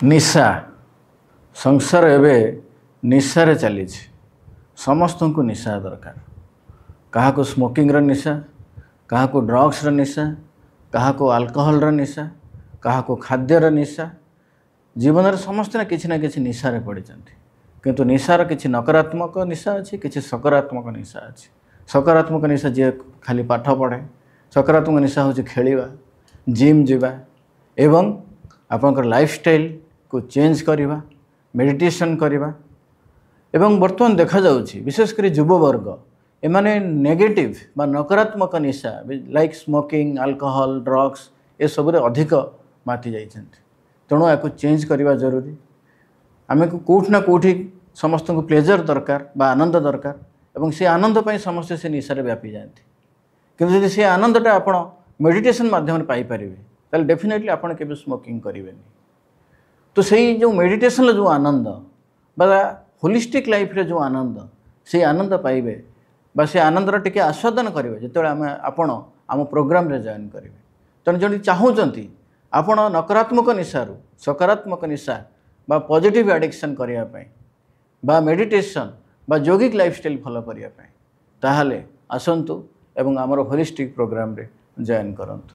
निशा संसार एवं निशारे चली समस्त को निशा दरकार क्या को स्मोकिंग निशा क्या को ड्रग्स निशा क्या को अल्कोहल निशा क्या को खाद्यर निशा जीवन में समस्त ना कि निशारे पड़ी किंतु निशार किसी नकारात्मक निशा अच्छी किसी सकारात्मक निशा अच्छी। सकारात्मक निशा जी खाली पाठ पढ़े सकारात्मक निशा हूँ खेलवा जिम जावा एवं आपंकर लाइफस्टाइल को चेंज करवा मेडिटेशन करवा एवं बर्तमान देखा जाउछि विशेषकर युववर्ग एमाने नेगेटिव बा नकारात्मक निशा लाइक स्मोकिंग अल्कोहल ड्रग्स ये सब अधिक माति जाइछन्ति। तेणु या चेंज करवा जरूरी। आम को कौटना कौटी समस्त को प्लेजर दरकार बा आनंद दरकार एवं से आनंद पाई समस्ते से निशारे व्यापी जाती किंतु यदि से आनंदटा आप मेडिटेशन माध्यम पाइपर ताल डेफिनेटली आपड़ के स्मोकिंग करेंगे। तो सही जो मेडिटेशन जो आनंद बा होलिस्टिक लाइफ रे जो आनंद से आनंद पाइबे बा से आनंदर टिके आस्वादन करेंगे जो आपण आम प्रोग्राम रे जॉइन करेंगे। तेणु जब चाहूँगी आपण नकारात्मक निशारू सकारात्मक निशा बा पॉजिटिव एडिक्शन करने बा मेडिटेशन बा योगिक लाइफस्टाइल फॉलो करने ताहले आसंतु एवं आमर होलिस्टिक प्रोग्राम रे जॉइन करंतु।